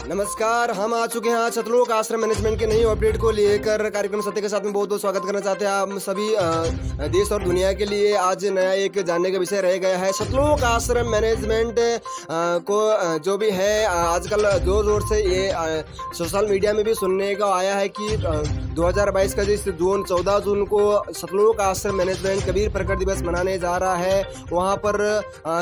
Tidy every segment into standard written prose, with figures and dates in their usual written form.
नमस्कार, हम आ चुके हैं आज सतलोक आश्रम मैनेजमेंट के नई अपडेट को लेकर। कार्यक्रम सत्य के साथ में बहुत बहुत स्वागत करना चाहते हैं आप सभी देश और दुनिया के लिए। आज नया एक जानने का विषय रह गया है सतलोक आश्रम मैनेजमेंट को जो भी है आजकल जोर जोर से ये सोशल मीडिया में भी सुनने का आया है कि 2022 का जिस 14 जून को सतलोक आश्रम मैनेजमेंट कबीर प्रकट दिवस मनाने जा रहा है, वहाँ पर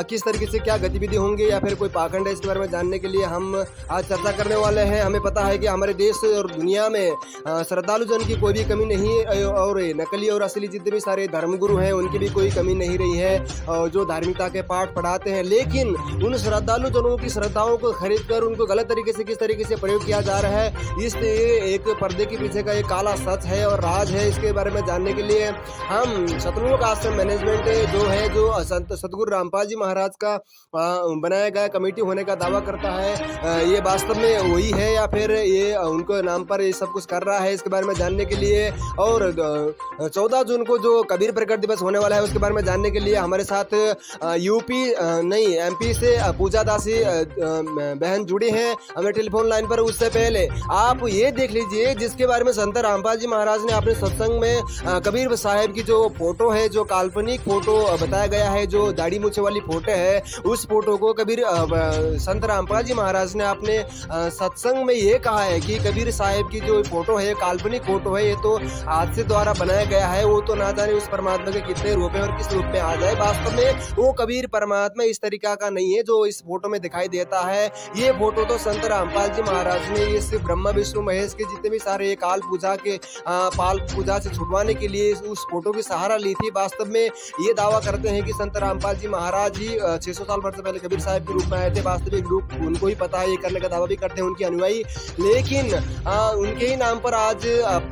किस तरीके से क्या गतिविधि होंगे या फिर कोई पाखंड है, इसके बारे में जानने के लिए हम आज चर्चा करने वाले हैं। हमें पता है कि हमारे देश और दुनिया में श्रद्धालु जन की कोई भी कमी नहीं और नकली और असली जितने भी सारे धर्मगुरु हैं उनकी भी कोई कमी नहीं रही है जो धार्मिकता के पाठ पढ़ाते हैं। लेकिन उन श्रद्धालु जनों की श्रद्धाओं को खरीद कर उनको गलत तरीके से किस तरीके से प्रयोग किया जा रहा है, इस एक पर्दे के पीछे का एक काला सच है और राज है। इसके बारे में जानने के लिए हम सतलोक आश्रम मैनेजमेंट जो सतगुरु रामपाल जी महाराज का बनाया गया कमेटी होने का दावा करता है, ये वास्तव में वही है या फिर ये उनको नाम पर ये सब कुछ कर रहा है, इसके बारे में जानने के लिए। और 14 जून को जो कबीर प्रकट दिवस होने वाला है उसके बारे में जानने के लिए हमारे साथ एमपी से पूजा दासी बहन जुड़ी हैं हमें टेलीफोन लाइन पर। उससे पहले आप ये देख लीजिए जिसके बारे में संत रामपाल जी महाराज ने अपने सत्संग में कबीर साहब की जो फोटो है, जो काल्पनिक फोटो बताया गया है, जो दाढ़ी मूछे वाली फोटो है, उस फोटो को कबीर संत रामपाल जी महाराज ने अपने सत्संग में ये कहा है कि कबीर साहब की जो फोटो है, काल्पनिक फोटो है, ये तो हाथ से द्वारा बनाया गया है, वो तो ना जाने उस परमात्मा के कितने रूप है और किस रूप में आ जाए। वास्तव में वो कबीर परमात्मा इस तरीका का नहीं है जो इस फोटो में दिखाई देता है। ये फोटो तो संत रामपाल जी महाराज ने इस ब्रह्मा विष्णु महेश के जितने भी सारे काल पूजा के पाल पूजा से छुड़वाने के लिए उस फोटो की सहारा ली थी। वास्तव में ये दावा करते हैं कि संत रामपाल जी महाराज ही 600 साल वर्ष पहले कबीर साहब के रूप में आए थे। वास्तविक रूप उनको ही पता है, ये करने का दावा भी करते हैं उनके अनुयायी। लेकिन उनके ही नाम पर आज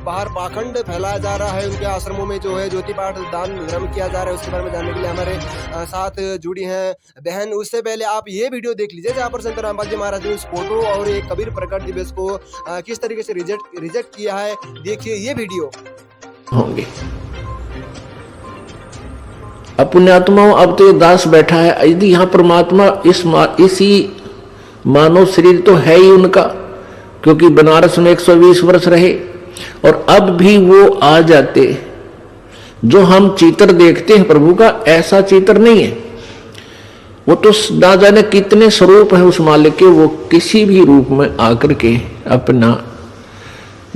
बाहर पाखंड फैलाया जा रहा है। उनके आश्रमों में जो है ज्योति पाठ दान धर्म किया जा रहा है, उसके बारे में जानने के लिए हमारे साथ जुड़ी हैं बहन। उससे पहले आप ये वीडियो देख लीजिए जहाँ पर संत रामपाल जी महाराज ने उस फोटो और एक कबीर प्रकट दिवस को किस तरीके से रिजेक्ट किया है। देखिए ये वीडियो। होंगे पुण्यात्माओं, अब तो ये दास बैठा है, यदि यहाँ परमात्मा इसी मानव शरीर तो है ही उनका, क्योंकि बनारस में 120 वर्ष रहे और अब भी वो आ जाते। जो हम चित्र देखते हैं प्रभु का, ऐसा चित्र नहीं है। वो तो ना जाने कितने स्वरूप है उस मालिक के, वो किसी भी रूप में आकर के अपना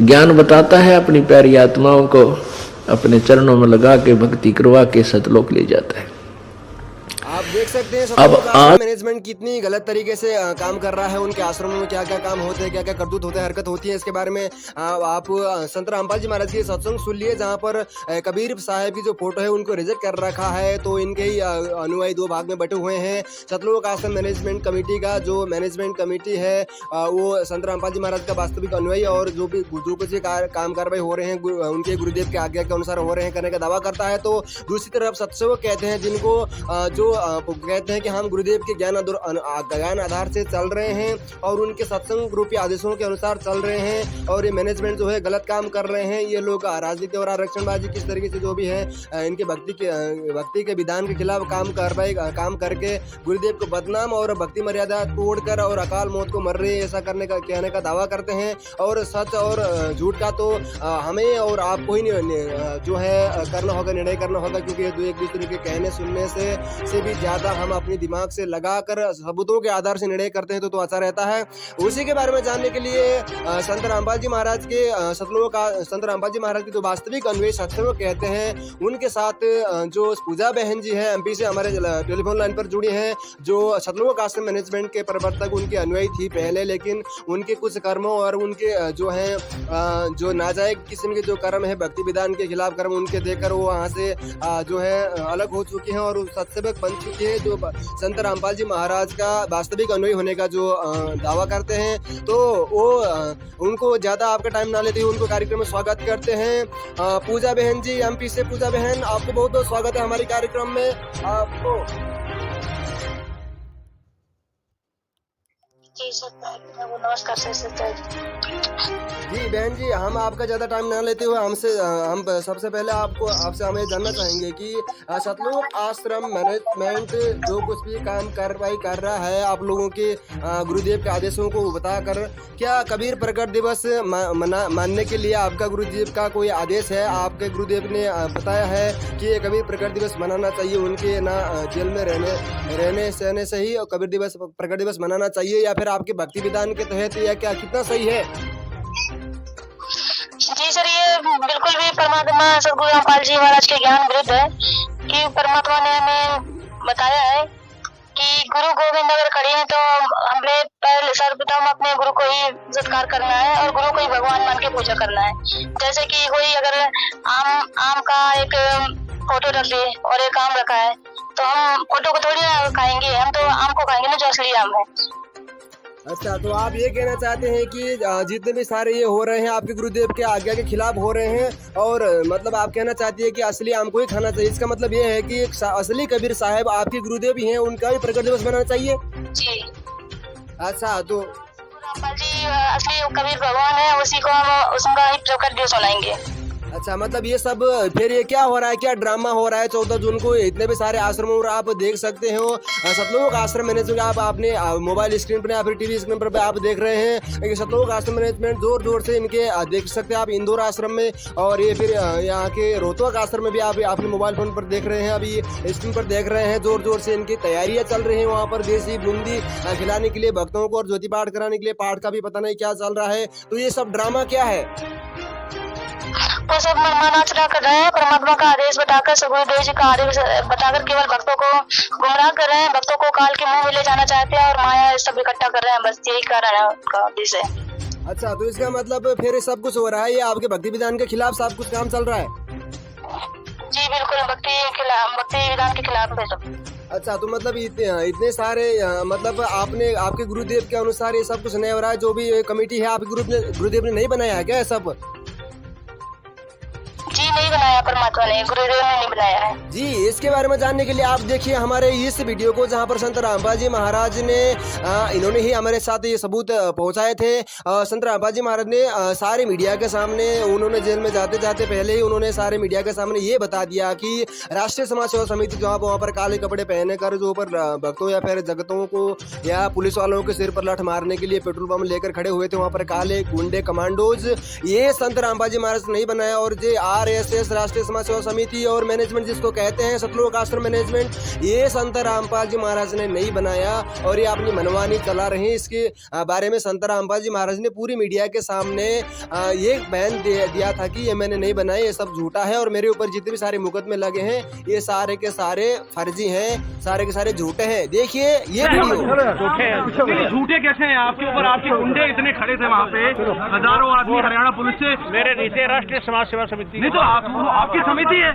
ज्ञान बताता है, अपनी प्यारी आत्माओं को अपने चरणों में लगा के भक्ति करवा के सतलोक ले जाता है। आप देख सकते हैं सतलोक आश्रम मैनेजमेंट कितनी गलत तरीके से काम कर रहा है। उनके आश्रमों में क्या क्या काम होते हैं, क्या क्या करतूत होते हैं, हरकत होती है, इसके बारे में आप संत रामपाल जी महाराज की सत्संग सुन लिए जहाँ पर कबीर साहब की जो फोटो है उनको रिजेक्ट कर रखा है। तो इनके ही अनुयायी दो भाग में बटे हुए हैं। सतलोक आश्रम मैनेजमेंट कमेटी का जो मैनेजमेंट कमेटी है वो संत रामपाल जी महाराज का वास्तविक अनुयायी और जो कुछ काम कार्रवाई हो रहे हैं उनके गुरुदेव के आज्ञा के अनुसार हो रहे हैं करने का दावा करता है। तो दूसरी तरफ सत्सेवक कहते हैं जिनको जो कहते हैं कि हम गुरुदेव के ज्ञान आधार से चल रहे हैं और उनके सत्संग रूपी आदेशों के अनुसार चल रहे हैं और ये मैनेजमेंट जो है गलत काम कर रहे हैं। ये लोग राजनीति और आरक्षणबाजी किस तरीके से जो भी है इनके भक्ति के विधान के खिलाफ काम करके गुरुदेव को बदनाम और भक्ति मर्यादा तोड़कर और अकाल मौत को मर रहे हैं, ऐसा कहने का दावा करते हैं। और सच और झूठ का तो हमें और आपको ही जो है करना होगा, निर्णय करना होगा, क्योंकि एक दूसरे के कहने सुनने से भी ज्यादा हम अपने दिमाग से लगाकर सबूतों के आधार से निर्णय करते हैं तो अच्छा रहता है। उसी के बारे में जानने के लिए संत रामपाल जी महाराज के संत रामपाल जी महाराज के जो वास्तविक अन्वेष सत्संग कहते हैं उनके साथ जो पूजा बहन जी है एमपी से हमारे टेलीफोन लाइन पर जुड़ी हैं, जो सतलोक आश्रम मैनेजमेंट के प्रवर्तक उनके अनुयायी थी पहले, लेकिन उनके कुछ कर्मों और उनके जो है जो नाजायज किस्म के जो कर्म है भक्ति विधान के खिलाफ कर्म उनके देखकर वो वहाँ से जो है अलग हो चुके हैं और सत्सेवक बन चुके हैं, जो संत रामपाल जी महाराज का वास्तविक अनुयायी होने का जो दावा करते हैं। तो वो उनको ज्यादा आपका टाइम ना लेते हुए उनको कार्यक्रम में स्वागत करते हैं। पूजा बहन जी एमपी से, पूजा बहन आपको बहुत बहुत स्वागत है हमारे कार्यक्रम में। आपको जी सर, वो नमस्कार सर। जी बहन जी, हम आपका ज़्यादा टाइम ना लेते हुए हम सबसे पहले आपसे हमें जानना चाहेंगे कि सतलुज आश्रम मैनेजमेंट जो कुछ भी काम कार्रवाई कर रहा है आप लोगों के गुरुदेव के आदेशों को बताकर, क्या कबीर प्रकट दिवस मानने के लिए आपका गुरुदेव का कोई आदेश है? आपके गुरुदेव ने बताया है कि ये कबीर प्रकट दिवस मनाना चाहिए, उनके ना जेल में रहने सहने से ही कबीर दिवस प्रकट दिवस मनाना चाहिए, या फिर आपके भक्ति विधान के तहत, या क्या कितना सही है? जी सर, ये बिल्कुल भी परमात्मा सदगुरु रामपाल जी महाराज के ज्ञान विरुद्ध है कि परमात्मा ने हमें बताया है कि गुरु गोविंद अगर खड़े हैं तो हमें पहले सर्वप्रथम अपने गुरु को ही सत्कार करना है और गुरु को ही भगवान मान के पूजा करना है। जैसे कि कोई अगर आम का एक फोटो रख दे और एक आम रखा है तो हम फोटो को थोड़ी ना खाएंगे, हम तो आम को खाएंगे ना जो असली आम है। अच्छा, तो आप ये कहना चाहते हैं कि जितने भी सारे ये हो रहे हैं आपके गुरुदेव के आज्ञा के खिलाफ हो रहे हैं, और मतलब आप कहना चाहती है कि असली आम को ही खाना चाहिए। इसका मतलब ये है कि असली कबीर साहब आपके गुरुदेव ही हैं, उनका भी प्रकट दिवस मनाना चाहिए। जी अच्छा, तो रामपाल जी असली कबीर भगवान है, उसी को हम उसका ही प्रकट दिवस मनाएंगे। अच्छा, मतलब ये सब फिर ये क्या हो रहा है, क्या ड्रामा हो रहा है 14 जून को? इतने भी सारे आश्रमों और आप देख सकते हो सतलुज आश्रम मैनेजमेंट, आप अपने मोबाइल स्क्रीन पर या फिर टीवी स्क्रीन पर आप देख रहे हैं कि सतलुज आश्रम मैनेजमेंट जोर जोर से इनके देख सकते हैं आप इंदौर आश्रम में, और ये फिर यहाँ के रोहतक आश्रम में भी आप अपने मोबाइल फोन पर देख रहे हैं, अभी स्क्रीन पर देख रहे हैं। जोर जोर से इनकी तैयारियां चल रही है वहाँ पर, देसी बूंदी खिलाने के लिए भक्तों को और ज्योति पाठ कराने के लिए, पाठ का भी पता नहीं क्या चल रहा है। तो ये सब ड्रामा क्या है? वो सब मनमाना चला कर रहे हैं, परमात्मा का आदेश बताकर, सदगुरुदेव जी का आदेश बताकर केवल भक्तों को गुमराह कर रहे हैं, भक्तों को काल के मुंह में ले जाना चाहते हैं और माया सब इकट्ठा कर रहे हैं, बस यही कारण है उनका उद्देश्य। अच्छा, तो इसका मतलब फिर सब कुछ हो रहा है, ये आपके भक्ति विधान के खिलाफ सब कुछ काम चल रहा है? जी बिल्कुल, भक्ति विधान के खिलाफ है सब। अच्छा, तो मतलब इतने सारे मतलब आपके गुरुदेव के अनुसार ये सब कुछ नहीं हो रहा है? जो भी कमेटी है आपके गुरुदेव ने नहीं बनाया है क्या ये सब? जी नहीं बनाया, परमात्मा ने, गुरुदेव ने नहीं बनाया है। जी, इसके बारे में जानने के लिए आप देखिए हमारे इस वीडियो को, जहां पर संत रामपाल जी महाराज ने इन्होंने ही हमारे साथ ये सबूत पहुंचाए थे। संत रामपाल जी महाराज ने सारे मीडिया के सामने, उन्होंने जेल में जाते जाते पहले ही उन्होंने सारे मीडिया के सामने ये बता दिया कि राष्ट्रीय समाज सेवा समिति जो वहाँ पर काले कपड़े पहने कर जो पर भक्तों या फिर जगतों को या पुलिस वालों के सिर पर लठ मारने के लिए पेट्रोल पंप लेकर खड़े हुए थे, वहाँ पर काले गुंडे कमांडोज, ये संत रामपाल जी महाराज ने नहीं बनाया। और जे RSS राष्ट्रीय समाज सेवा समिति और मैनेजमेंट जिसको कहते हैं सतलुज आश्रम मैनेजमेंट, ये संत रामपाल जी महाराज ने नहीं बनाया और ये अपनी मनमानी चला रहे हैं। इसके बारे में संत रामपाल जी महाराज ने पूरी मीडिया के सामने ये बयान दिया था कि ये मैंने नहीं बनाया, ये सब झूठा है और मेरे ऊपर जितने भी सारे मुकदमे लगे हैं ये सारे के सारे फर्जी हैं, सारे के सारे झूठे हैं। देखिए ये वीडियो। झूठे कैसे हैं? आपके ऊपर आपके गुंडे इतने खड़े थे वहाँ पे, हजारों आदमी हरियाणा पुलिस से। मेरे नीचे राष्ट्रीय समाज सेवा समिति नहीं तो आपकी समिति है?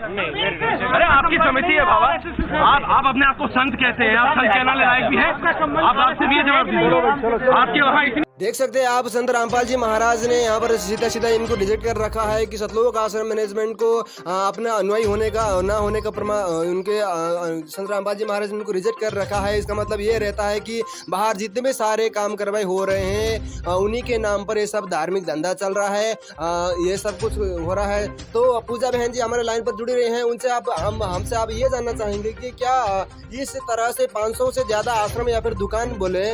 अरे आपकी समिति है बाबा, आप अपने आप को संत कहते हैं, आप संत कहना लायक भी है? आप आपसे भी जवाब दीजिए। आपके वहाँ इतनी देख सकते हैं आप संत रामपाल जी महाराज ने यहाँ पर सीधा सीधा इनको रिजेक्ट कर रखा है कि सतलुज आश्रम मैनेजमेंट को अपना अनुयायी होने का ना होने का उनके संत रामपाल जी महाराज ने उनको रिजेक्ट कर रखा है। इसका मतलब ये रहता है कि बाहर जितने भी सारे काम करवाई हो रहे हैं उन्हीं के नाम पर ये सब धार्मिक धंधा चल रहा है, ये सब कुछ हो रहा है। तो पूजा बहन जी हमारे लाइन पर जुड़ी रहे हैं, उनसे हमसे आप ये जानना चाहेंगे कि क्या इस तरह से 500 से ज्यादा आश्रम या फिर दुकान बोले,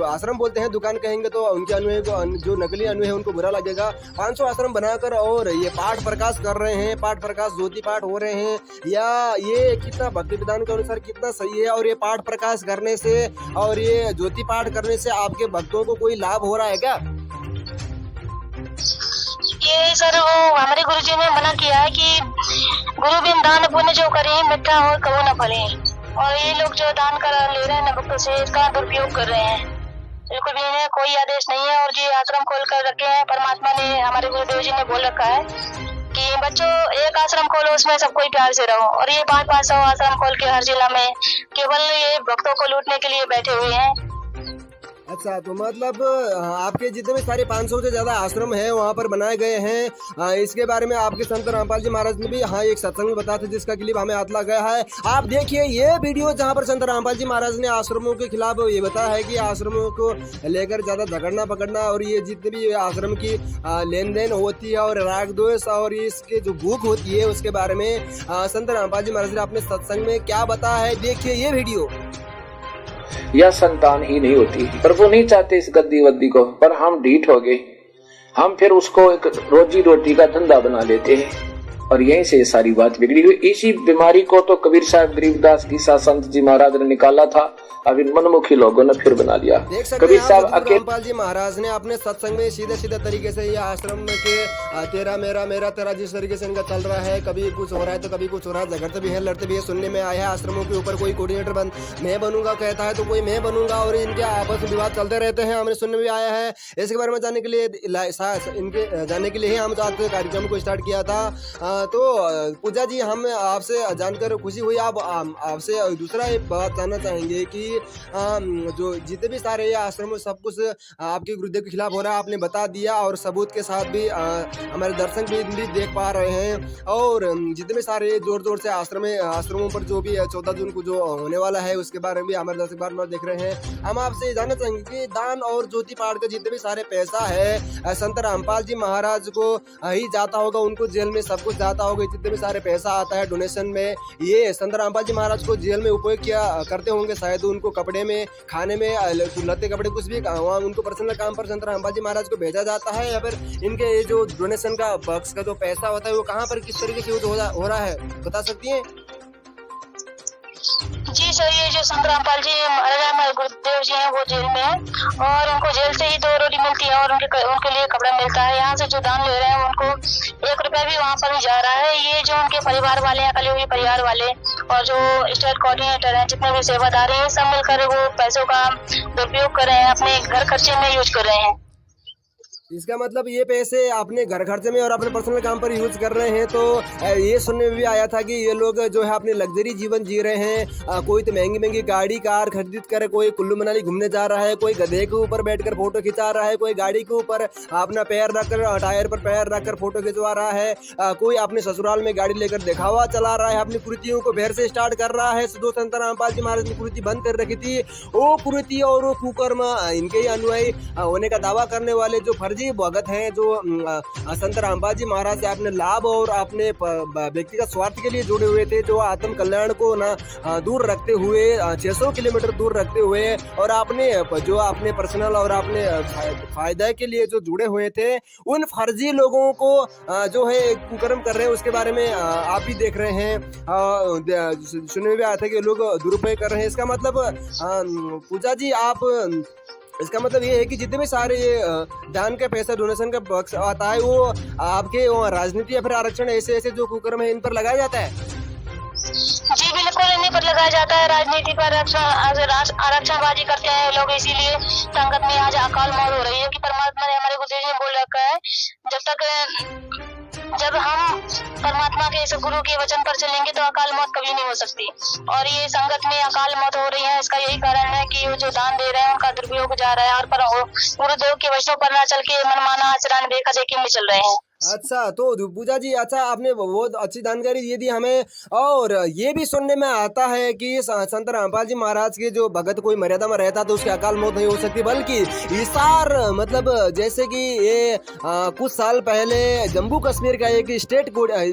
आश्रम बोलते हैं, दुकान कहेंगे तो उनके अनुयायी को, जो नकली अनुयायी है उनको बुरा लगेगा, 500 आश्रम बनाकर और ये पाठ प्रकाश कर रहे हैं, पाठ प्रकाश ज्योति पाठ हो रहे हैं, या ये कितना भक्ति विधान के अनुसार कितना सही है? और ये पाठ प्रकाश करने से और ये ज्योति पाठ करने से आपके भक्तों को कोई लाभ हो रहा है क्या? ये सर वो हमारे गुरुजी ने मना किया है कि गुरु बिन दान पुण्य जो करे मिठ्ठा हो कबू न फले, और ये लोग जो दान कर ले रहे हैं न भक्तों से, इसका दुरुपयोग कर रहे हैं। बिल्कुल भी इन्हें कोई आदेश नहीं है और जो आश्रम खोल कर रखे हैं, परमात्मा ने, हमारे गुरुदेव जी ने बोल रखा है कि बच्चों एक आश्रम खोलो, उसमें सब कोई प्यार से रहो। और ये 500 आश्रम खोल के हर जिला में केवल ये भक्तों को लूटने के लिए बैठे हुए हैं। अच्छा, तो मतलब आपके जितने भी सारे 500 से ज्यादा आश्रम है वहाँ पर बनाए गए हैं। इसके बारे में आपके संत रामपाल जी महाराज ने भी एक सत्संग में बताया था, जिसका क्लिप हमें हाथ लगा गया है। आप देखिए ये वीडियो जहाँ पर संत रामपाल जी महाराज ने आश्रमों के खिलाफ ये बताया है कि आश्रमों को लेकर ज्यादा झगड़ना पकड़ना और ये जितने भी आश्रम की लेन देन होती है और राग द्वेष और इसके जो भूख होती है उसके बारे में संत रामपाल जी महाराज ने अपने सत्संग में क्या बताया है, देखिए ये वीडियो। यह संतान ही नहीं होती। प्रभु नहीं चाहते इस गद्दी वद्दी को, पर हम ढीठ हो गए। हम फिर उसको एक रोजी रोटी का धंधा बना लेते हैं और यहीं से सारी बात बिगड़ी हुई। इसी बीमारी को तो कबीर साहब गरीबदास गीसा संत जी महाराज ने निकाला था, अब इन मनमुखी लोगों ने फिर बना लिया। कबीर साहब रामपाल जी महाराज ने अपने सत्संग में सीधे सीधे तरीके से ये आश्रम के तेरा मेरा मेरा तेरा जिस तरीके से इनका चल रहा है, कभी कुछ हो रहा है तो कभी कुछ हो रहा है, झगड़ते भी है लड़ते भी है। सुनने में आया है आश्रमों के ऊपर कोई कोऑर्डिनेटर मैं बनूंगा कहता है तो कोई मैं बनूंगा और इनके आपस में विवाद चलते रहते हैं, हमें सुनने में आया है। इसके बारे में जानने के लिए इनके जानने के लिए ही हम आज कार्यक्रम को स्टार्ट किया था। तो पूजा जी, हम आपसे जानकर खुशी हुई। आप आपसे दूसरा एक बात जानना चाहेंगे कि जो जितने भी सारे आश्रम सब कुछ आपके गुरुदेव के खिलाफ हो रहा है, आपने बता दिया और सबूत के साथ भी हमारे दर्शक भी देख पा रहे हैं। और जितने भी सारे जोर जोर से आश्रमों पर जो भी 14 जून को जो होने वाला है उसके बारे में भी हमारे दर्शक बार देख रहे हैं। हम आपसे जानना चाहेंगे कि दान और ज्योति पहाड़ का जितने भी सारे पैसा है संत रामपाल जी महाराज को ही जाता होगा, उनको जेल में सब कुछ जाता होगा। जितने भी सारे पैसा आता है डोनेशन में, ये संत रामपाल जी महाराज को जेल में उपयोग किया करते होंगे शायद, उनको कपड़े में खाने में लत्ते कपड़े कुछ भी वहाँ उनको पर्सनल काम पर संत रामपाल जी महाराज को भेजा जाता है, या फिर इनके ये जो डोनेशन का बक्स का जो पैसा होता है वो कहाँ पर किस तरीके से यूज हो रहा है, बता सकती हैं? जी सर, ये जो संत रामपाल जी महाराज हमारे गुरुदेव जी हैं वो जेल में है और उनको जेल से ही 2 रोटी मिलती है और उनके लिए कपड़ा मिलता है। यहाँ से जो दान ले रहे हैं उनको 1 रुपया भी वहाँ पर नहीं जा रहा है। ये जो उनके परिवार वाले हैं, अकेले हुए परिवार वाले और जो स्टेट कोऑर्डिनेटर हैं, जितने भी सेवादार हैं, सब मिलकर वो पैसों का दुरुपयोग कर रहे हैं, अपने घर खर्चे में यूज कर रहे हैं। इसका मतलब ये पैसे अपने घर खर्चे में और अपने पर्सनल काम पर यूज कर रहे हैं। तो ये सुनने में भी आया था कि ये लोग जो है अपने लग्जरी जीवन जी रहे हैं। कोई तो महंगी महंगी गाड़ी कार खरीद कर कोई कुल्लू मनाली घूमने जा रहा है, कोई गधे के ऊपर बैठकर फोटो खिंचा रहा है, कोई गाड़ी के ऊपर अपना पैर रखकर टायर पर पैर रखकर फोटो खिंचवा रहा है, कोई अपने ससुराल में गाड़ी लेकर दिखावा चला रहा है, अपनी कुर्तियों को फिर से स्टार्ट कर रहा है। जो संत रामपाल जी महाराज ने कुर्ती बंद कर रखी थी, वो कुर्ती और वो कुकर्म इनके ही अनुयायी होने का दावा करने वाले जो फर्जी भगत हैं, जो संत रामपाल जी महाराज से अपने लाभ और अपने व्यक्तिगत स्वार्थ के लिए जुड़े हुए थे, जो आत्म कल्याण को दूर रखते हुए 600 किलोमीटर दूर रखते हुए और अपने जो अपने पर्सनल और अपने फायदे के लिए जो जुड़े हुए थे, उन फर्जी लोगों को जो है कुकर्म कर रहे हैं। उसके बारे में आप भी देख रहे हैं, सुनने में भी आया था कि लोग दुरुपयोग कर रहे हैं। इसका मतलब पूजा जी, आप इसका मतलब ये है कि जितने भी सारे दान का पैसा डोनेशन का बक्स आता है वो आपके राजनीति या फिर आरक्षण ऐसे जो कुकर्म है इन पर लगाया जाता है? जी बिल्कुल, इन्हीं पर लगाया जाता है। राजनीति पर आरक्षणबाजी करते हैं लोग, इसीलिए संगत में आज अकाल मौत हो रही है। कि परमात्मा ने हमारे गुरुदेव जी ने बोल रखा है, जब हम परमात्मा के इस गुरु के वचन पर चलेंगे तो अकाल मौत कभी नहीं हो सकती। और ये संगत में अकाल मौत हो रही है, इसका यही कारण है कि वो जो दान दे रहे हैं उनका दुरुपयोग जा रहा है और गुरुदेव के वचनों पर ना चल के मनमाना आचरण देखा देखी में चल रहे हैं। अच्छा, तो पूजा जी, अच्छा आपने बहुत अच्छी जानकारी ये दी हमें। और ये भी सुनने में आता है कि संत रामपाल जी महाराज के जो भगत कोई मर्यादा में रहता तो उसकी अकाल मौत नहीं हो सकती, बल्कि इसार मतलब जैसे कि ये कुछ साल पहले जम्मू कश्मीर का एक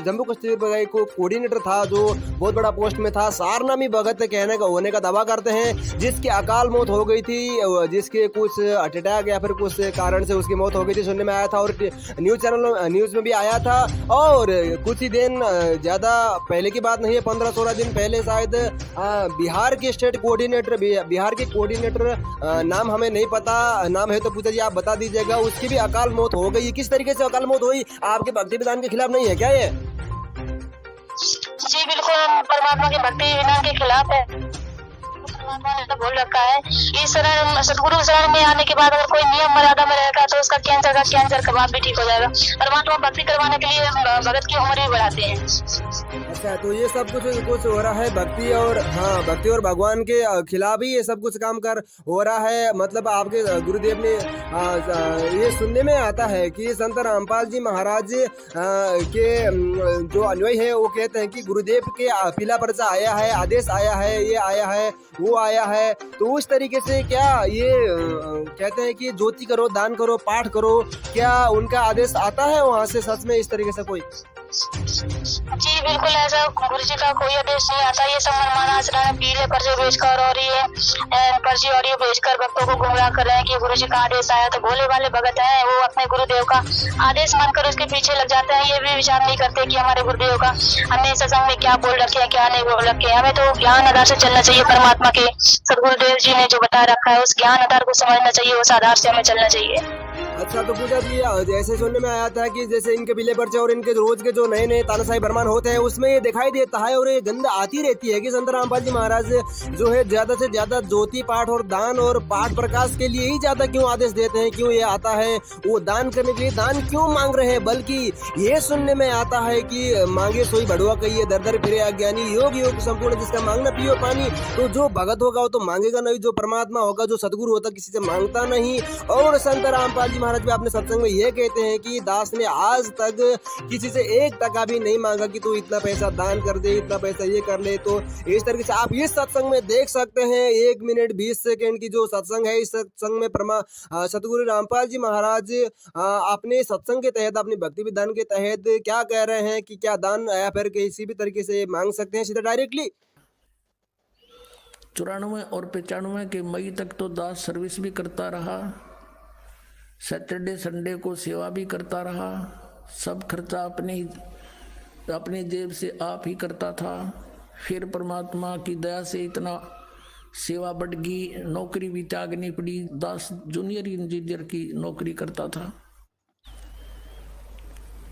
जम्मू कश्मीर का एक कोऑर्डिनेटर था जो बहुत बड़ा पोस्ट में था, सार नामी भगत कहने का होने का दावा करते हैं, जिसकी अकाल मौत हो गई थी, जिसके कुछ हार्ट अटैक या फिर कुछ कारण से उसकी मौत हो गई थी, सुनने में आया था और न्यूज में भी आया था। और कुछ ही दिन, ज्यादा पहले की बात नहीं है, 15-16 दिन पहले शायद बिहार के स्टेट कोऑर्डिनेटर, बिहार के कोऑर्डिनेटर नाम हमें नहीं पता, नाम है तो पूजा जी आप बता दीजिएगा, उसकी भी अकाल मौत हो गई। किस तरीके से अकाल मौत हुई? आपके भक्ति विधान के खिलाफ नहीं है क्या ये? जी बिल्कुल, परमात्मा के भक्ति विधान के खिलाफ है। परमात्मा ने तो बोल रखा है, इस शरण सदगुरु शरण में आने के बाद अगर कोई नियम मर्यादा में रहेगा तो उसका कैंसर कबाब भी ठीक हो जाएगा। परमात्मा भक्ति करवाने के लिए भगत की उम्र भी बढ़ाते हैं। अच्छा, तो ये सब कुछ हो रहा है भक्ति और भक्ति और भगवान के खिलाफ ही ये सब कुछ काम कर हो रहा है। मतलब आपके गुरुदेव ने ये सुनने में आता है कि संत रामपाल जी महाराज के जो अनुयायी है वो कहते हैं कि गुरुदेव के पीला पर्चा आया है, आदेश आया है, ये आया है, वो आया है। तो उस तरीके से क्या ये कहते हैं कि ज्योति करो, दान करो, पाठ करो, क्या उनका आदेश आता है वहाँ से सच में इस तरीके से कोई? जी बिल्कुल, ऐसा गुरु जी का कोई आदेश नहीं आता। ये सब मनमाना आचरण है, पीले पर्चे बेचकर और ये पर्ची ऑडियो बेचकर भक्तों को गुमराह कर रहे हैं कि गुरु जी का आदेश आया। तो भोले वाले भगत हैं, वो अपने गुरुदेव का आदेश मानकर उसके पीछे लग जाते हैं। ये भी विचार नहीं करते कि हमारे गुरुदेव का हमें सत्संग में क्या बोल रखे हैं, क्या नहीं बोल रखे हैं। हमें तो ज्ञान आधार से चलना चाहिए। परमात्मा के सदगुरुदेव जी ने जो बता रखा है उस ज्ञान आधार को समझना चाहिए, उस आधार से हमें चलना चाहिए। अच्छा, तो पूजा जी जैसे सुनने में आया था कि जैसे इनके पीले पर्चे और इनके रोज के जो नए नए तानाशाही फरमान होते हैं उसमें ये दिखाई देता है और ये गंध आती रहती है कि संत रामपाल जी महाराज जो है ज्यादा से ज्यादा ज्योति पाठ और दान और पाठ प्रकाश के लिए ही ज्यादा क्यों आदेश देते हैं, क्यों ये आता है वो दान करने के लिए दान क्यों मांग रहे हैं। बल्कि ये सुनने में आता है कि मांगे सोई बड़ुआ कहिए, दर दर फिरे अज्ञानी, योग योग संपूर्ण जिसका मांगना पियो पानी। तो जो भगत होगा वो तो मांगेगा नहीं, जो परमात्मा होगा, जो सदगुरु होता किसी से मांगता नहीं। और संत रामपाल जी महाराज भी अपने सत्संग में ये कहते हैं कि दास ने आज तक किसी से 1 टका भी नहीं मांगा कि तू इतना पैसा दान कर दे, इतना पैसा ये कर ले। तो इस तरीके से आप इस सत्संग में देख सकते हैं 1 मिनट 20 सेकंड की जो सत्संग है, इस सत्संग में सतगुरु रामपाल जी महाराज अपने सत्संग के तहत, अपनी भक्ति विधान के तहत क्या कह रहे हैं कि क्या दान या फिर किसी भी तरीके से मांग सकते हैं सीधा डायरेक्टली। 94 और 95 के मई तक तो दास सर्विस भी करता रहा, सैटरडे संडे को सेवा भी करता रहा, सब खर्चा अपने जेब से आप ही करता था। फिर परमात्मा की दया से इतना सेवा बढ़ गई, नौकरी भी त्यागनी पड़ी। दास जूनियर इंजीनियर की नौकरी करता था।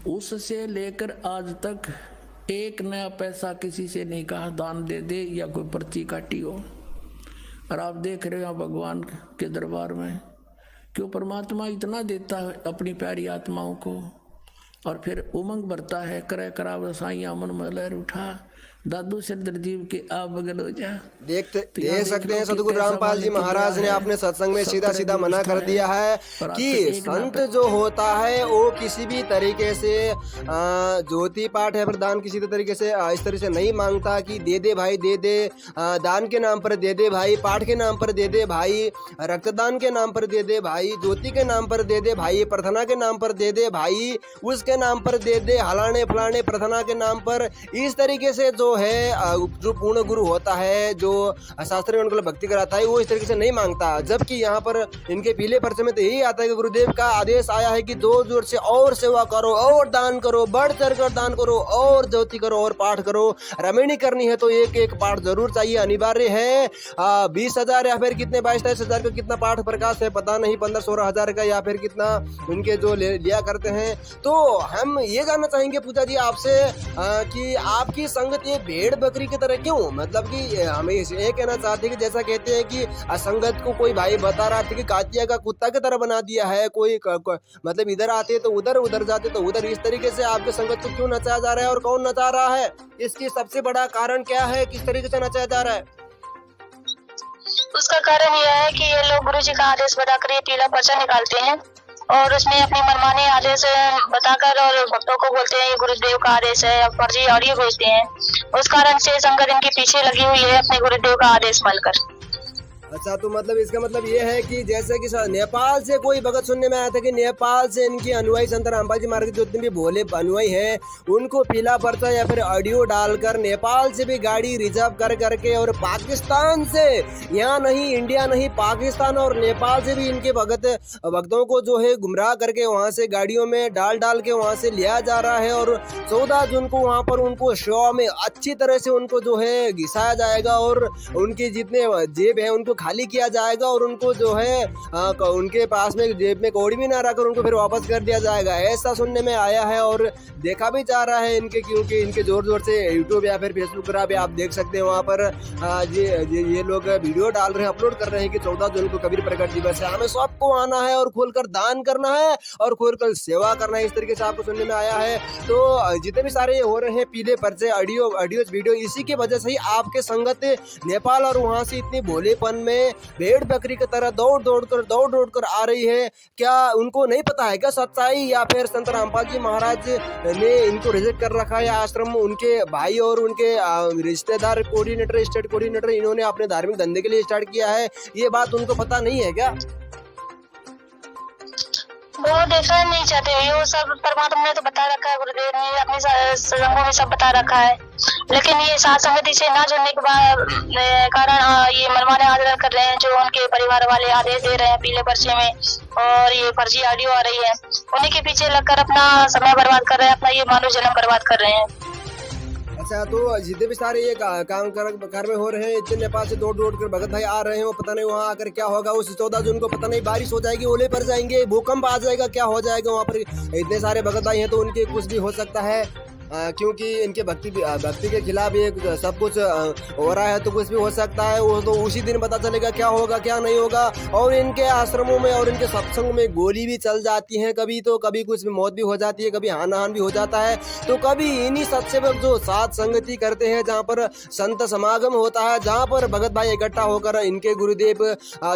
उससे लेकर आज तक 1 नया पैसा किसी से नहीं कहा दान दे दे या कोई पर्ची काटी हो। और आप देख रहे हो भगवान के दरबार में क्यों परमात्मा इतना देता है अपनी प्यारी आत्माओं को, और फिर उमंग भरता है, करे कराव साइया मन में लहर उठा, दादू सिरदर जीव के आप बगल हो जा। देख सकते हैं सतगुरु रामपाल जी महाराज ने अपने सत्संग में सीधा सीधा मना कर दिया है कि संत जो होता है वो किसी भी तरीके से ज्योति पाठ है प्रदान किसी तरीके से इस तरह से नहीं मांगता कि दे दे भाई दे दे, दान के नाम पर दे दे भाई, पाठ के नाम पर दे दे भाई, रक्तदान के नाम पर दे दे भाई, ज्योति के नाम पर दे दे भाई, प्रार्थना के नाम पर दे दे भाई, उसके नाम पर दे दे, हलाने फलाने प्रार्थना के नाम पर। इस तरीके से जो है जो पूर्ण गुरु होता है, जो शास्त्र में उनको भक्ति कराता है, वो इस तरीके से नहीं मांगता। जबकि यहाँ पर इनके पीले पर्चे में तो यही आता है कि गुरुदेव का आदेश आया है कि 2 जोर से और सेवा करो और दान करो, बढ़ चढ़ कर दान करो और ज्योति करो और पाठ करो। रमणी करनी है तो 1-1 पाठ जरूर चाहिए, अनिवार्य है। 20,000 या फिर कितने 22-23,000 का कितना पाठ प्रकाश है पता नहीं, 15-16 हजार का या फिर कितना उनके जो लिया करते हैं। तो हम ये जानना चाहेंगे पूजा जी आपसे कि आपकी संगत ये भेड़ बकरी की तरह क्यों? मतलब कि हमें ये कहना चाहते हैं कि जैसा कहते हैं कि असंगत को कोई भाई बता रहा था कि कातिया का कुत्ता की तरह बना दिया है, कोई मतलब इधर आते तो उधर, उधर जाते तो उधर। इस तरीके से आपके संगत को क्यों नचाया जा रहा है और कौन नचा रहा है? इसकी सबसे बड़ा कारण क्या है, किस तरीके से नचाया जा रहा है? उसका कारण यह है कि ये लोग गुरु जी का आदेश बताकर ये पीला पर्चा निकालते हैं और उसमें अपनी मनमानी आदेश बताकर और भक्तों को बोलते हैं ये गुरुदेव का आदेश है, फर्जी ऑडियो भेजते हैं। उस कारण से संगत इनके पीछे लगी हुई है अपने गुरुदेव का आदेश मानकर। अच्छा, तो मतलब इसका मतलब ये है कि जैसे कि नेपाल से कोई भगत सुनने में आया था कि नेपाल से इनकी अनुयायी संत रामपाल जी महाराज के जितने भी भोले अनुयायी हैं उनको पीला पर्चा या फिर ऑडियो डालकर नेपाल से भी गाड़ी रिजर्व कर करके और पाकिस्तान से, यहाँ नहीं इंडिया नहीं पाकिस्तान और नेपाल से भी इनके भक्तों को जो है गुमराह करके वहाँ से गाड़ियों में डाल के वहाँ से लिया जा रहा है। और 14 जून को वहाँ पर उनको शो में अच्छी तरह से उनको जो है घिसाया जाएगा और उनके जितने जेब है उनको खाली किया जाएगा और उनको जो है उनके पास में जेब में कौड़ी भी ना रखकर उनको फिर वापस कर दिया जाएगा, ऐसा सुनने में आया है और देखा भी जा रहा है इनके, क्योंकि इनके जोर जोर से यूट्यूब या फिर फेसबुक पर भी आप देख सकते हैं वहाँ पर ये लोग वीडियो डाल रहे हैं, अपलोड कर रहे हैं कि 14 जून को कबीर प्रकट दिवस है, हमें सबको आना है और खोलकर दान करना है और खोलकर सेवा करना है, इस तरीके से आपको सुनने में आया है। तो जितने भी सारे हो रहे हैं पीले पर्चे ऑडियोज वीडियो, इसी की वजह से ही आपके संगत नेपाल और वहाँ से इतनी भोलेपन में भेड़ बकरी की तरह दौड़ दौड़ कर आ रही है। क्या उनको नहीं पता है क्या सच्चाई, या फिर संत रामपाल जी महाराज ने इनको रिजेक्ट कर रखा है आश्रम, उनके भाई और उनके रिश्तेदार कोऑर्डिनेटर स्टेट कोऑर्डिनेटर इन्होंने अपने धार्मिक धंधे के लिए स्टार्ट किया है, ये बात उनको पता नहीं है क्या? वो देखना नहीं चाहते, वो सब परमात्मा ने तो बता रखा है, गुरुदेव ने अपने संगों में सब बता रखा है, लेकिन ये साथ संगति से ना जुड़ने के कारण ये मनमाने आंदोलन कर रहे हैं, जो उनके परिवार वाले आदेश दे रहे हैं पीले पर्चे में और ये फर्जी ऑडियो आ रही है, उन्हीं के पीछे लगकर अपना समय बर्बाद कर रहे हैं, अपना ये मानव जन्म बर्बाद कर रहे हैं। अच्छा, तो जितने भी सारे ये काम कर में हो रहे हैं, इतने नेपाल से दौड़ कर भगत भाई आ रहे हैं, वो पता नहीं वहाँ आकर क्या होगा, उस 14 जून को पता नहीं बारिश हो जाएगी, ओले पड़ जाएंगे, भूकंप आ जाएगा, क्या हो जाएगा वहाँ पर। इतने सारे भगत भाई हैं तो उनके कुछ भी हो सकता है, क्योंकि इनके भक्ति के खिलाफ ये सब कुछ हो रहा है, तो कुछ भी हो सकता है, वो तो उसी दिन पता चलेगा क्या होगा क्या नहीं होगा। और इनके आश्रमों में और इनके सत्संग में गोली भी चल जाती है, कभी तो कभी कुछ भी मौत भी हो जाती है, कभी हानाहान भी हो जाता है, तो कभी इन्हीं सत्सेवक जो साथ संगति करते हैं, जहाँ पर संत समागम होता है, जहाँ पर भगत भाई इकट्ठा होकर इनके गुरुदेव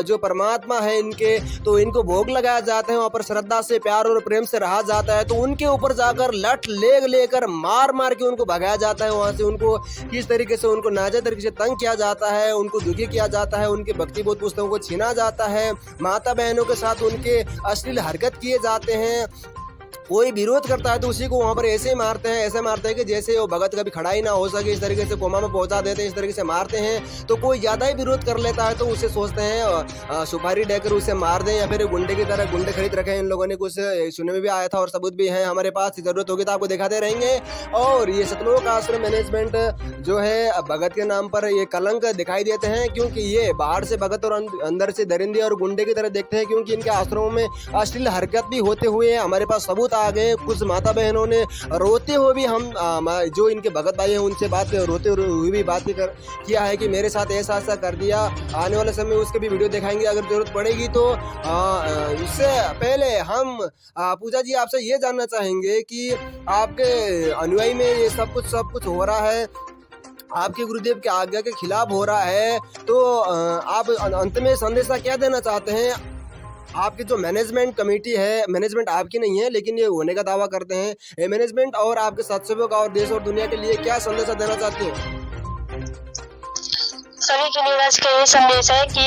जो परमात्मा है इनके, तो इनको भोग लगाया जाता है, वहाँ पर श्रद्धा से प्यार और प्रेम से रहा जाता है, तो उनके ऊपर जाकर लठ लेकर मार के उनको भगाया जाता है, वहां से उनको किस तरीके से उनको नाजायज तरीके से तंग किया जाता है, उनको दुखी किया जाता है, उनके भक्तिबोध पुस्तकों को छीना जाता है, माता बहनों के साथ उनके अश्लील हरकत किए जाते हैं। कोई विरोध करता है तो उसी को वहाँ पर ऐसे मारते हैं कि जैसे वो भगत कभी खड़ा ही ना हो सके, इस तरीके से कोमा में पहुंचा देते हैं, इस तरीके से मारते हैं। तो कोई ज़्यादा ही विरोध कर लेता है तो उसे सोचते हैं सुपारी देकर उसे मार दें, या फिर गुंडे की तरह गुंडे खरीद रखे हैं इन लोगों ने, कुछ सुनने में भी आया था और सबूत भी है हमारे पास, जरूरत होगी तो आपको दिखाते रहेंगे। और ये सतलोक आश्रम मैनेजमेंट जो है भगत के नाम पर ये कलंक दिखाई देते हैं, क्योंकि ये बाहर से भगत और अंदर से दरिंदे और गुंडे की तरह देखते हैं, क्योंकि इनके आश्रमों में अश्लील हरकत भी होते हुए हमारे पास सबूत आ गए। कुछ माता बहनों ने रोते हुए भी हम जो इनके भगत भाई हैं उनसे बात रोते हुए भी बात किया है कि मेरे साथ ऐसा कर दिया। आने वाले समय उसके भी वीडियो दिखाएंगे अगर जरूरत पड़ेगी तो। इससे पहले हम पूजा जी आपसे ये जानना चाहेंगे कि आपके अनुयायी में ये सब कुछ हो रहा है, आपके गुरुदेव के आज्ञा के खिलाफ हो रहा है, तो आप अंत में संदेशा क्या देना चाहते हैं? आपकी जो मैनेजमेंट कमेटी है, मैनेजमेंट आपकी नहीं है लेकिन ये होने का दावा करते हैं, ये मैनेजमेंट और आपके सत्सेवक और देश और दुनिया के लिए क्या संदेशा देना चाहती हैं? सभी के लिए बस यही संदेश है कि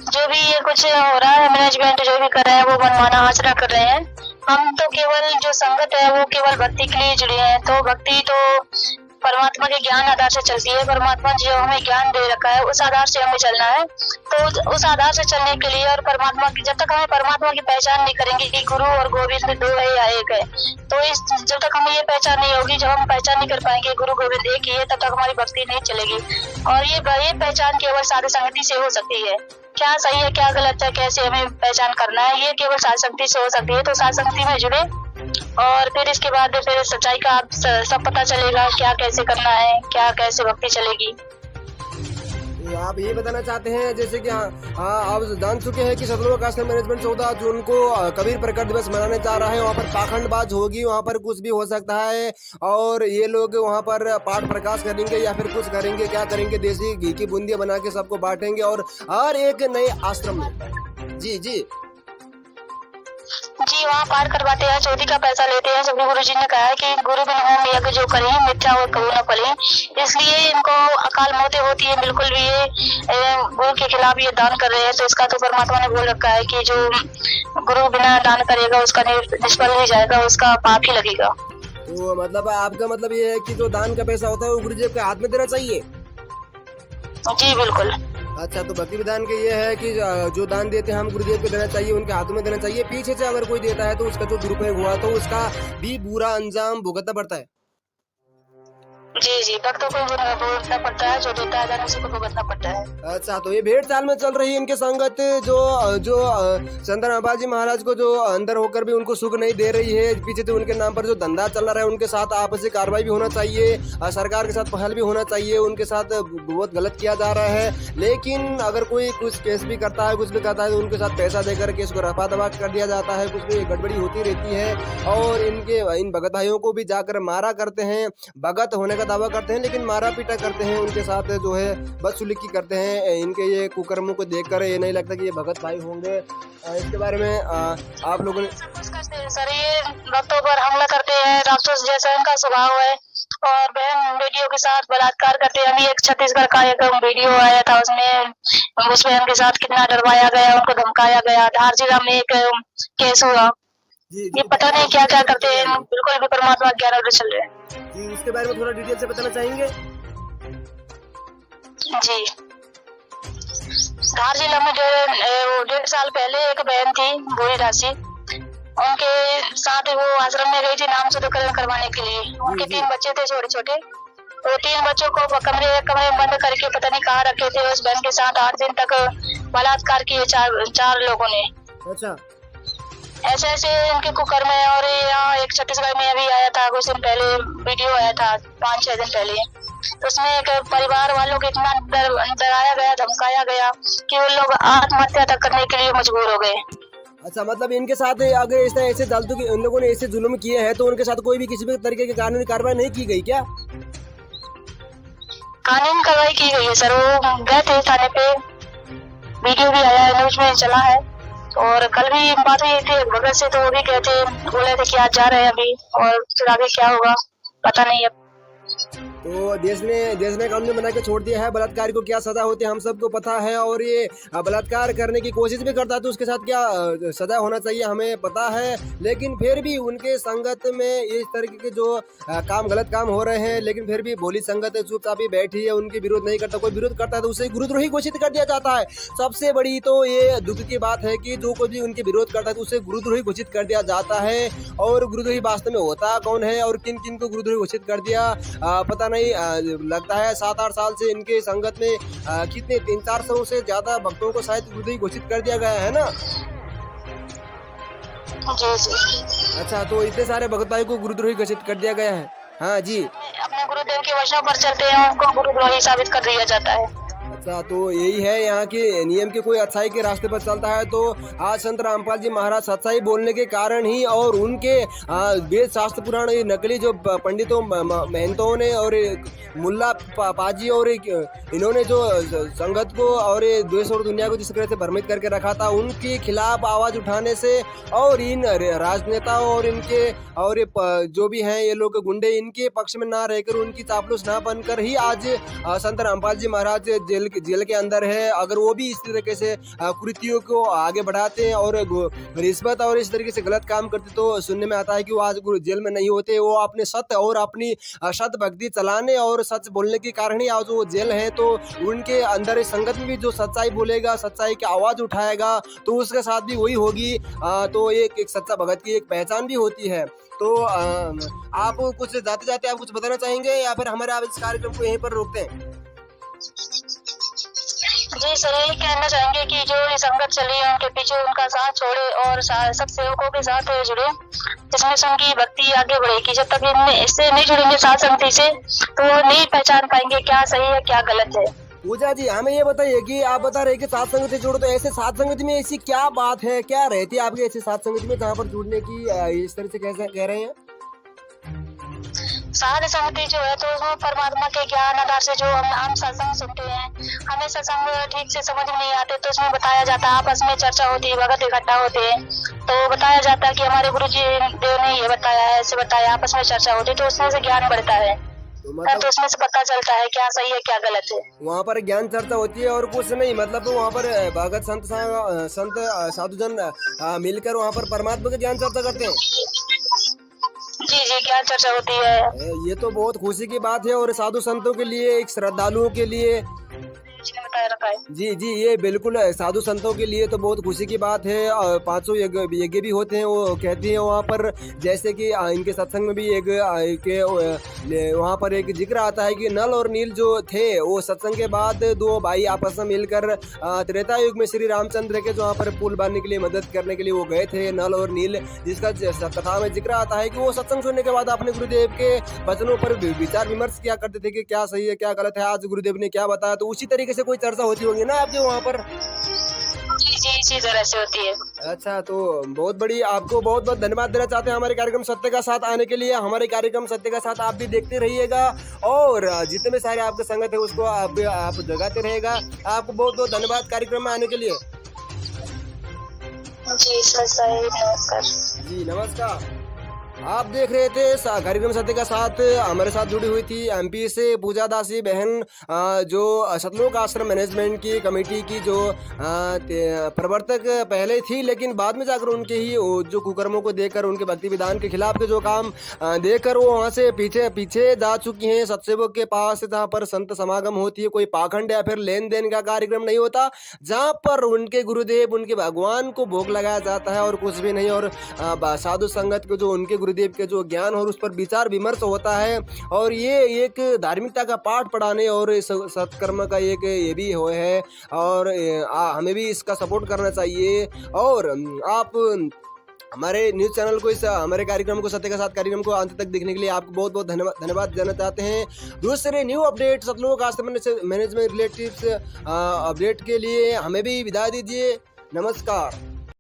जो भी ये कुछ हो रहा है, मैनेजमेंट जो भी कर रहे हैं वो मनमाना आचरण कर रहे हैं। हम तो केवल जो संगत है वो केवल भक्ति के लिए जुड़े हैं, तो भक्ति तो परमात्मा के ज्ञान आधार से चलती है। परमात्मा जो हमें ज्ञान दे रखा है उस आधार से हमें चलना है, तो उस आधार से चलने के लिए और परमात्मा की जब तक हमें परमात्मा की पहचान नहीं करेंगे कि गुरु और गोविंद दो है या एक है, तो जब तक हमें ये पहचान नहीं होगी, जब हम पहचान नहीं कर पाएंगे गुरु गोविंद एक ही है, तब तक हमारी भक्ति नहीं चलेगी। और ये पहचान केवल साधु संगति से हो सकती है। क्या सही है क्या गलत है, कैसे हमें पहचान करना है, ये केवल साधु संगति से हो सकती है। तो साधु संगति में जुड़े और फिर इसके बाद फिर सच्चाई का आप सब पता चलेगा, क्या कैसे करना है, क्या कैसे भक्ति चलेगी। आप ये बताना चाहते हैं जैसे कि आप जान चुके हैं कि सतलोक आश्रम मैनेजमेंट 14 जून को कबीर प्रकट दिवस मनाने जा रहा है, वहाँ पर पाखंडबाज होगी, वहाँ पर कुछ भी हो सकता है और ये लोग वहाँ पर पाठ प्रकाश करेंगे या फिर कुछ करेंगे, क्या करेंगे, देसी घी की बूंदियां बना के सबको बांटेंगे और हर एक नए आश्रम में जी वहाँ पार करवाते हैं, चौथी का पैसा लेते हैं। सभी गुरु जी ने कहा है कि गुरु बिन होम यज्ञ जो करें मिथ्या और कबू न फले, इसलिए इनको अकाल मौतें होती है। बिल्कुल भी ये गुरु के खिलाफ ये दान कर रहे हैं, तो इसका तो परमात्मा ने बोल रखा है कि जो गुरु बिना दान करेगा उसका निष्फल ही जाएगा, उसका पाप ही लगेगा। तो मतलब आपका मतलब ये है कि जो दान का पैसा होता है वो गुरुदेव के हाथ में देना चाहिए? जी बिल्कुल। अच्छा, तो भक्ति विधान के ये है कि जो दान देते हैं हम गुरुदेव को देना चाहिए, उनके हाथों में देना चाहिए। पीछे से अगर कोई देता है तो उसका जो दुरुपयोग हुआ तो उसका भी बुरा अंजाम भुगतना पड़ता है। जी भक्तों को भुगतना पड़ता है, जो देता है धन उसी को भुगतना पड़ता है। अच्छा, तो ये भेड़ चाल में चल रही है इनके संगत, जो जो संत रामपाल जी महाराज को जो अंदर होकर भी उनको सुख नहीं दे रही है। पीछे से उनके नाम पर जो धंधा चल रहा है, उनके साथ आपसी कार्रवाई भी होना चाहिए, सरकार के साथ पहल भी होना चाहिए, उनके साथ बहुत गलत किया जा रहा है। लेकिन अगर कोई कुछ केस भी करता है, कुछ भी करता है, तो उनके साथ पैसा देकर केस को रफा दफा कर दिया जाता है, कुछ भी गड़बड़ी होती रहती है। और इन भगत भाइयों को भी जाकर मारा करते हैं, भगत होने का दावा करते हैं, लेकिन मारा पीटा करते हैं, उनके साथ जो है बदसलूकी करते हैं। इनके ये कुकर्मों को देखकर ये नहीं लगता कि ये भगत भाई होंगे। इसके बारे में आप लोगों ने सर, ये भक्तों पर हमला करते हैं, राक्षस जैसा इनका स्वभाव है, और बहन बेटियों के साथ बलात्कार करते हैं। अभी एक छत्तीसगढ़ का एक वीडियो आया था, उसमें उनके साथ कितना डरवाया गया, उनको धमकाया गया। धार जिला में एक केस हुआ। ये पता नहीं क्या क्या करते हैं, बिल्कुल भी परमात्मा ज्ञान और चल रहे हैं। जी, उसके बारे में थोड़ा डिटेल से बताना चाहेंगे? जी, धार जिला में 1.5 साल पहले एक बहन थी भूरी राशि, उनके साथ वो आश्रम में गई थी नाम शुद्धिकरण करवाने के लिए। उनके 3 बच्चे थे छोटे छोटे, तो 3 बच्चों को कमरे में बंद करके पता नहीं कहाँ रखे थे। उस बहन के साथ 8 दिन तक बलात्कार किए 4 लोगों ने। अच्छा, ऐसे इनके कुकर्म है। और यहाँ एक छत्तीसगढ़ में अभी आया था, कुछ दिन पहले वीडियो आया था, 5-6 दिन पहले। तो उसमें एक परिवार वालों को इतना डराया गया, धमकाया गया कि वो लोग आत्महत्या तक करने के लिए मजबूर हो गए। अच्छा, मतलब इनके साथ अगर इस तरह ऐसे फालतू की उन लोगों ने ऐसे जुल्म किए हैं, तो उनके साथ कोई भी किसी भी तरीके की कानूनी कार्रवाई नहीं की गई क्या? कानूनी कार्रवाई की गई है सर, वो गए थे थाने पे, वीडियो भी आया है, न्यूज में चला है। और कल भी बात हुई थी भगत से, तो वो भी बोले थे कि आज जा रहे हैं अभी, और फिर आगे क्या होगा पता नहीं है। तो देश ने कानून बना के छोड़ दिया है, बलात्कारी को क्या सजा होती है हम सबको पता है। और ये बलात्कार करने की कोशिश भी करता है, तो उसके साथ क्या सजा होना चाहिए हमें पता है। लेकिन फिर भी उनके संगत में इस तरीके के जो गलत काम हो रहे हैं, लेकिन फिर भी भोली संगत है, चुपचाप ही बैठी है, उनकी विरोध नहीं करता। कोई विरोध करता है तो उसे गुरुद्रोही घोषित कर दिया जाता है। सबसे बड़ी तो ये दुख की बात है कि जो कोई भी उनके विरोध करता है तो उसे गुरुद्रोही घोषित कर दिया जाता है। और गुरुद्रोही वास्तव में होता कौन है और किन किन को गुरुद्रोही घोषित कर दिया पता नहीं। लगता है 7-8 साल से इनके संगत में कितने 300-400 से ज्यादा भक्तों को शायद गुरुद्रोही घोषित कर दिया गया है ना? जी। अच्छा, तो इतने सारे भगत भाई को गुरुद्रोही घोषित कर दिया गया है? हाँ जी, अपने गुरुदेव के वचनों पर चलते हैं, उनको गुरुद्रोही साबित कर दिया जाता है। अच्छा, तो यही है यहाँ के नियम के। कोई अच्छाई के रास्ते पर चलता है तो आज संत रामपाल जी महाराज सच्चाई बोलने के कारण ही, और उनके वेद शास्त्र पुराण नकली जो पंडितों महंतों ने और मुल्ला पाजी और इन्होंने जो संगत को और देश और दुनिया को जिस तरह से भ्रमित करके रखा था, उनके खिलाफ आवाज उठाने से और इन राजनेताओं और इनके और जो भी हैं ये लोग गुंडे, इनके पक्ष में ना रहकर, उनकी चापलूस ना बनकर ही आज संत रामपाल जी महाराज जेल के अंदर है। अगर वो भी इस तरीके से कृतियों को आगे बढ़ाते हैं और रिश्वत और इस तरीके से गलत काम करते, तो सुनने में आता है कि वो आज जेल में नहीं होते। वो अपने सत्य और अपनी सत भक्ति चलाने और सच बोलने के कारण ही आज वो जेल है। तो उनके अंदर इस संगत में भी जो सच्चाई बोलेगा, सच्चाई की आवाज उठाएगा, तो उसके साथ भी वही होगी। तो एक सच्चा भगत की एक पहचान भी होती है। तो आप कुछ जाते जाते आप कुछ बताना चाहेंगे या फिर हमारे आप इस कार्यक्रम को यहीं पर रोकते हैं? जी सर, यही कहना चाहेंगे कि जो ये संगत चली है उनके पीछे उनका साथ छोड़े और सब सेवकों के साथ जुड़े, जिसमें से उनकी भक्ति आगे बढ़ेगी। जब तक इससे नहीं जुड़ेंगे साथ संगति से, तो वो नहीं पहचान पाएंगे क्या सही है क्या गलत है। पूजा जी, हमें ये बताइए कि आप बता रहे कि सात संगति जोड़ो, तो ऐसे सात संगति में ऐसी क्या बात है, क्या रहती है आपके ऐसे सात संगति में जहाँ पर जुड़ने की इस तरह से कह रहे हैं? साध संगति जो है तो उसमें परमात्मा के ज्ञान आधार से जो हम सत्संग सुनते हैं, हमें सत्संग ठीक से समझ में नहीं आते, तो उसमें बताया जाता है, आपस में चर्चा होती है, भगत इकट्ठा होते हैं, तो बताया जाता है कि हमारे गुरु जी देव ने ये बताया है, ऐसे बताया, आपस में चर्चा होती है, तो उसमें से ज्ञान बढ़ता है। तो उसमें से पता चलता है क्या सही है क्या गलत है। वहाँ पर ज्ञान चर्चा होती है और कुछ नहीं, मतलब वहाँ पर भगत संत साधुजन मिलकर वहाँ पर परमात्मा के ज्ञान चर्चा करते हैं। जी ज्ञान चर्चा होती है। ये तो बहुत खुशी की बात है और साधु संतों के लिए, एक श्रद्धालुओं के लिए। रखा है। जी जी, ये बिल्कुल साधु संतों के लिए तो बहुत खुशी की बात है। 500 यज्ञ भी होते हैं, वो कहती हैं वहाँ पर, जैसे कि इनके सत्संग में भी वहाँ पर एक जिक्र आता है कि नल और नील जो थे वो सत्संग के बाद दो भाई आपस में मिलकर त्रेता युग में श्री रामचंद्र के जो वहाँ पर पुल बांधने के लिए मदद करने के लिए वो गए थे, नल और नील, जिसका कथा में जिक्र आता है कि वो सत्संग सुनने के बाद अपने गुरुदेव के वचनों पर विचार विमर्श किया करते थे कि क्या सही है क्या गलत है, आज गुरुदेव ने क्या बताया। तो उसी तरीके से कोई चर्चा होती होगी ना आपके वहाँ पर? जी जी, इसी तरह से होती है। अच्छा, तो बहुत बड़ी, आपको बहुत बहुत धन्यवाद देना चाहते हैं हमारे कार्यक्रम सत्य का साथ आने के लिए। हमारे कार्यक्रम सत्य का साथ आप भी देखते रहिएगा और जितने भी सारे आपके संगत है उसको आप जगाते रहेगा। आपको बहुत बहुत धन्यवाद कार्यक्रम में आने के लिए। जी सर, सही, नमस्कार। जी नमस्कार। आप देख रहे थे कार्यक्रम सत्य का साथ। हमारे साथ जुड़ी हुई थी एमपी से पूजा दासी बहन, जो सतलोक आश्रम मैनेजमेंट की कमेटी की जो प्रवर्तक पहले थी, लेकिन बाद में जाकर उनके ही जो कुकर्मों को देखकर, उनके भक्ति विधान के खिलाफ के जो काम देखकर वो वहाँ से पीछे जा चुकी हैं सत्सेवक के पास, जहाँ पर संत समागम होती है, कोई पाखंड या फिर लेन देन का कार्यक्रम नहीं होता, जहाँ पर उनके गुरुदेव, उनके भगवान को भोग लगाया जाता है और कुछ भी नहीं। और साधु संगत को जो उनके गुरुदेव के जो ज्ञान और उस पर विचार विमर्श होता है, और ये एक धार्मिकता का पाठ पढ़ाने और सत्कर्म का एक ये भी है, और हमें भी इसका सपोर्ट करना चाहिए। और आप हमारे न्यूज़ चैनल को, इस हमारे कार्यक्रम को, सत्य का साथ कार्यक्रम को अंत तक देखने के लिए आपको बहुत बहुत धन्यवाद देना चाहते हैं। दूसरे न्यू अपडेट सतलोक आश्रम मैनेजमेंट रिलेटिव्स अपडेट के लिए हमें भी विदा दीजिए। नमस्कार।